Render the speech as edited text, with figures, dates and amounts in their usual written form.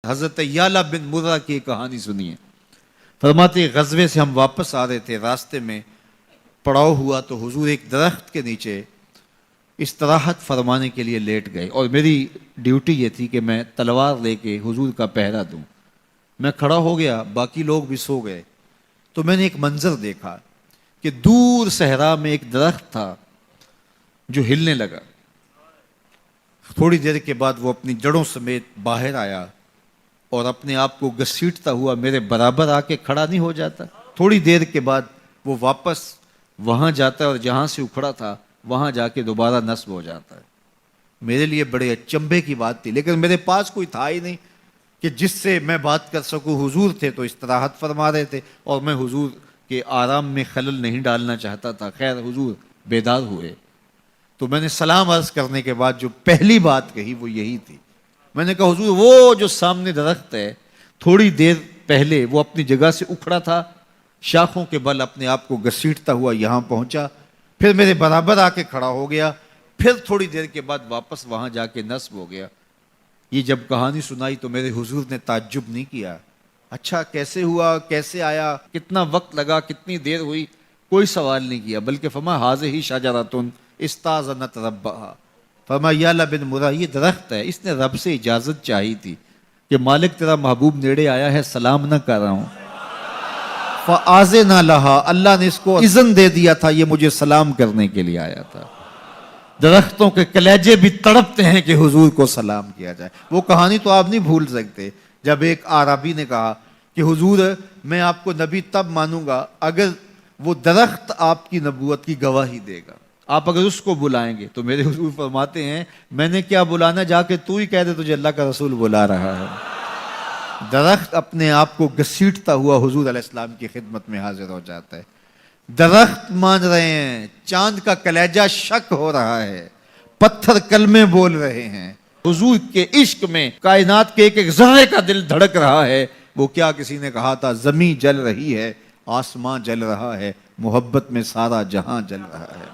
حضرت یعلا بن مرہ کی کہانی سنیے. فرماتے غزوے سے ہم واپس آ رہے تھے، راستے میں پڑاؤ ہوا تو حضور ایک درخت کے نیچے استراحت فرمانے کے لیے لیٹ گئے، اور میری ڈیوٹی یہ تھی کہ میں تلوار لے کے حضور کا پہرا دوں. میں کھڑا ہو گیا، باقی لوگ بھی سو گئے، تو میں نے ایک منظر دیکھا کہ دور صحرا میں ایک درخت تھا جو ہلنے لگا. تھوڑی دیر کے بعد وہ اپنی جڑوں سمیت باہر آیا اور اپنے آپ کو گھسیٹتا ہوا میرے برابر آ کے کھڑا نہیں ہو جاتا. تھوڑی دیر کے بعد وہ واپس وہاں جاتا ہے اور جہاں سے اکھڑا تھا وہاں جا کے دوبارہ نصب ہو جاتا ہے. میرے لیے بڑے اچنبھے کی بات تھی، لیکن میرے پاس کوئی تھا ہی نہیں کہ جس سے میں بات کر سکوں. حضور تھے تو استراحت فرما رہے تھے اور میں حضور کے آرام میں خلل نہیں ڈالنا چاہتا تھا. خیر حضور بیدار ہوئے تو میں نے سلام عرض کرنے کے بعد جو پہلی بات کہی وہ یہی تھی. میں نے کہا حضور وہ جو سامنے درخت ہے تھوڑی دیر پہلے وہ اپنی جگہ سے اکھڑا تھا، شاخوں کے بل اپنے آپ کو گھسیٹتا ہوا یہاں پہنچا، پھر میرے برابر آ کے کھڑا ہو گیا، پھر تھوڑی دیر کے بعد واپس وہاں جا کے نصب ہو گیا. یہ جب کہانی سنائی تو میرے حضور نے تعجب نہیں کیا. اچھا کیسے ہوا، کیسے آیا، کتنا وقت لگا، کتنی دیر ہوئی، کوئی سوال نہیں کیا، بلکہ فرمایا ہاذہ شجرۃ استاذنت ربھا. فرمایا یعلا بن مرہ یہ درخت ہے، اس نے رب سے اجازت چاہی تھی کہ مالک تیرا محبوب نیڑے آیا ہے، سلام نہ کر رہا ہوں. فآذن لہا، اللہ نے اس کو اذن دے دیا تھا، یہ مجھے سلام کرنے کے لیے آیا تھا. درختوں کے کلیجے بھی تڑپتے ہیں کہ حضور کو سلام کیا جائے. وہ کہانی تو آپ نہیں بھول سکتے جب ایک اعرابی نے کہا کہ حضور میں آپ کو نبی تب مانوں گا اگر وہ درخت آپ کی نبوت کی گواہی دے گا، آپ اگر اس کو بلائیں گے. تو میرے حضور فرماتے ہیں میں نے کیا بلانا، جا کے تو ہی کہہ دے تجھے اللہ کا رسول بلا رہا ہے. درخت اپنے آپ کو گھسیٹتا ہوا حضور علیہ السلام کی خدمت میں حاضر ہو جاتا ہے. درخت مان رہے ہیں، چاند کا کلیجہ شک ہو رہا ہے، پتھر کلمے بول رہے ہیں. حضور کے عشق میں کائنات کے ایک ایک ذرے کا دل دھڑک رہا ہے. وہ کیا کسی نے کہا تھا زمین جل رہی ہے، آسمان جل رہا ہے، محبت میں سارا جہاں جل رہا ہے.